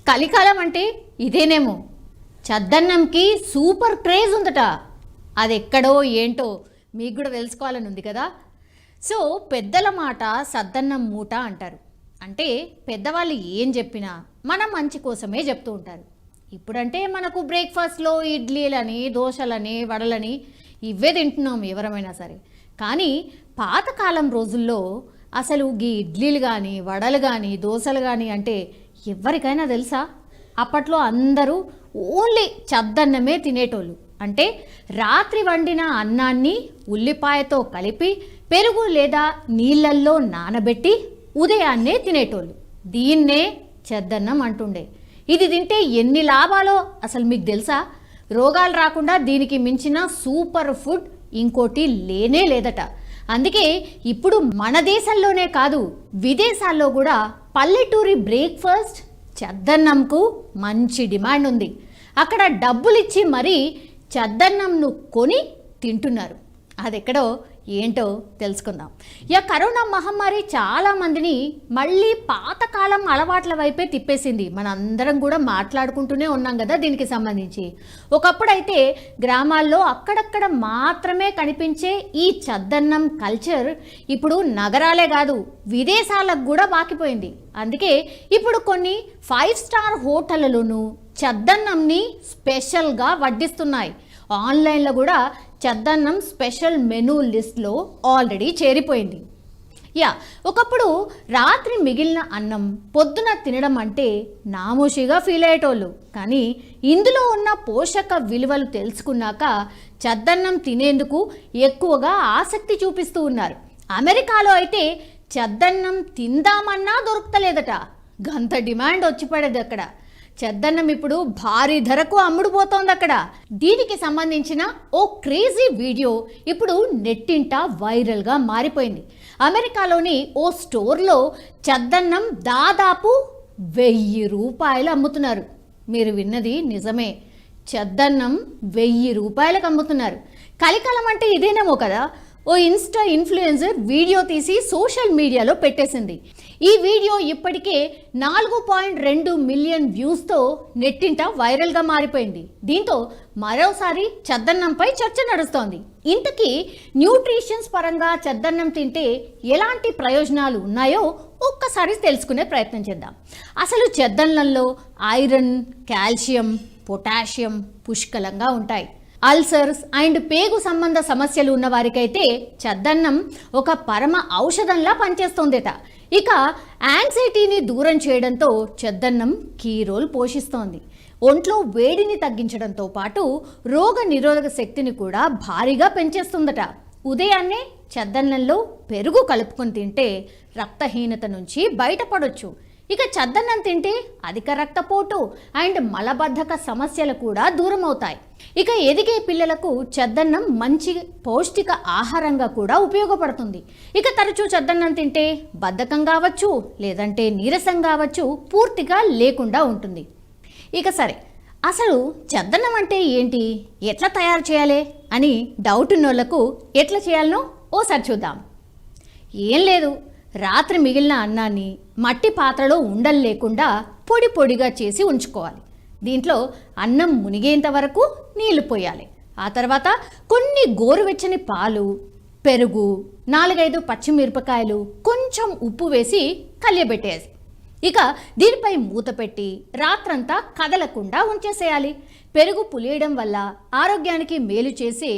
కలికాలం అంటే ఇదేనేమో. చద్దన్నంకి సూపర్ క్రేజ్ ఉందట. అది ఎక్కడో ఏంటో మీకు కూడా తెలుసుకోవాలని ఉంది కదా. సో పెద్దల మాట సద్దన్నం మూట అంటారు. అంటే పెద్దవాళ్ళు ఏం చెప్పినా మన మంచి కోసమే చెప్తూ ఉంటారు. ఇప్పుడంటే మనకు బ్రేక్ఫాస్ట్లో ఇడ్లీలని, దోశలని, వడలని ఇవే తింటున్నాం ఎవరమైనా సరే. కానీ పాతకాలం రోజుల్లో అసలు ఈ ఇడ్లీలు కానీ, వడలు కానీ, దోశలు కానీ అంటే ఎవరికైనా తెలుసా? అప్పట్లో అందరూ ఓన్లీ చద్దన్నమే తినేటోళ్ళు. అంటే రాత్రి వండిన అన్నాన్ని ఉల్లిపాయతో కలిపి పెరుగు లేదా నీళ్ళల్లో నానబెట్టి ఉదయాన్నే తినేటోళ్ళు. దీన్నే చద్దన్నం అంటుండే. ఇది తింటే ఎన్ని లాభాలో అసలు మీకు తెలుసా? రోగాలు రాకుండా దీనికి మించిన సూపర్ ఫుడ్ ఇంకోటి లేనే లేదట. అందుకే ఇప్పుడు మన దేశంలోనే కాదు, విదేశాల్లో కూడా పల్లెటూరి బ్రేక్ఫాస్ట్ చద్దన్నంకు మంచి డిమాండ్ ఉంది. అక్కడ డబ్బులిచ్చి మరీ చద్దన్నంను కొని తింటున్నారు. అదెక్కడో ఏంటో తెలుసుకుందాం. కరోనా మహమ్మారి చాలామందిని మళ్ళీ పాతకాలం అలవాట్ల వైపే తిప్పేసింది. మనందరం కూడా మాట్లాడుకుంటూనే ఉన్నాం కదా దీనికి సంబంధించి. ఒకప్పుడైతే గ్రామాల్లో అక్కడక్కడ మాత్రమే కనిపించే ఈ చద్దన్నం కల్చర్ ఇప్పుడు నగరాలే కాదు విదేశాలకు కూడా పాకిపోయింది. అందుకే ఇప్పుడు కొన్ని 5 స్టార్ హోటళ్లలోనూ చద్దన్నంని స్పెషల్గా వడ్డిస్తున్నాయి. ఆన్లైన్లో కూడా చద్దన్నం స్పెషల్ మెనూ లిస్ట్లో ఆల్రెడీ చేరిపోయింది. ఒకప్పుడు రాత్రి మిగిలిన అన్నం పొద్దున తినడం అంటే నామోషిగా ఫీల్ అయ్యేటోళ్ళు. కానీ ఇందులో ఉన్న పోషక విలువలు తెలుసుకున్నాక చద్దన్నం తినేందుకు ఎక్కువగా ఆసక్తి చూపిస్తూ ఉన్నారు. అమెరికాలో అయితే చద్దన్నం తిందామన్నా దొరుకుతలేదట. గంత డిమాండ్ వచ్చి పడేది అక్కడ. చద్దన్నం ఇప్పుడు భారీ ధరకు అమ్ముడుపోతోంది అక్కడ. దీనికి సంబంధించిన ఓ క్రేజీ వీడియో ఇప్పుడు నెట్టింట వైరల్గా మారిపోయింది. అమెరికాలోని ఓ స్టోర్లో చద్దన్నం దాదాపు 1000 రూపాయలు అమ్ముతున్నారు. మీరు విన్నది నిజమే, చద్దన్నం 1000 రూపాయలకు అమ్ముతున్నారు. కలికాలం అంటే ఇదేనేమో కదా. ఓ ఇన్స్టా ఇన్ఫ్లుయెన్సర్ వీడియో తీసి సోషల్ మీడియాలో పెట్టేసింది. ఈ వీడియో ఇప్పటికే 4.2 మిలియన్ వ్యూస్తో నెట్టింట వైరల్గా మారిపోయింది. దీంతో మరోసారి చద్దన్నంపై చర్చ నడుస్తోంది. ఇంతకీ న్యూట్రిషన్స్ పరంగా చద్దన్నం తింటే ఎలాంటి ప్రయోజనాలు ఉన్నాయో ఒక్కసారి తెలుసుకునే ప్రయత్నం చేద్దాం. అసలు చద్దన్నంలో ఐరన్, కాల్షియం, పొటాషియం పుష్కలంగా ఉంటాయి. అల్సర్స్ అండ్ పేగు సంబంధ సమస్యలు ఉన్న వారికైతే చద్దన్నం ఒక పరమ ఔషధంలా పనిచేస్తోందట. ఇక యాంగ్జైటీని దూరం చేయడంతో చద్దన్నం కీ రోల్ పోషిస్తోంది. ఒంట్లో వేడిని తగ్గించడంతో పాటు రోగ నిరోధక శక్తిని కూడా భారీగా పెంచేస్తుందట. ఉదయాన్నే చద్దన్నంలో పెరుగు కలుపుకొని తింటే రక్తహీనత నుంచి బయటపడొచ్చు. ఇక చద్దన్నం తింటే అధిక రక్తపోటు అండ్ మలబద్ధక సమస్యలు కూడా దూరం అవుతాయి. ఇక ఎదిగే పిల్లలకు చద్దన్నం మంచి పౌష్టిక ఆహారంగా కూడా ఉపయోగపడుతుంది. ఇక తరచూ చద్దన్నం తింటే బద్ధకం కావచ్చు, లేదంటే నీరసం కావచ్చు, పూర్తిగా లేకుండా ఉంటుంది. ఇక సరే, అసలు చద్దన్నం అంటే ఏంటి, ఎట్లా తయారు చేయాలి అని డౌట్ ఉన్నోళ్లకు ఎట్లా చేయాలనో ఓసారి చూద్దాం. ఏం లేదు, రాత్రి మిగిలిన అన్నాన్ని మట్టి పాత్రలో ఉండలు లేకుండా పొడి పొడిగా చేసి ఉంచుకోవాలి. దీంట్లో అన్నం మునిగేంత వరకు నీళ్లు పోయాలి. ఆ తర్వాత కొన్ని గోరువెచ్చని పాలు, పెరుగు, 4-5 పచ్చిమిరపకాయలు, కొంచెం ఉప్పు వేసి కలియబెట్టేసి ఇక దీనిపై మూత పెట్టి రాత్రంతా కదలకుండా ఉంచేసేయాలి. పెరుగు పులియడం వల్ల ఆరోగ్యానికి మేలు చేసే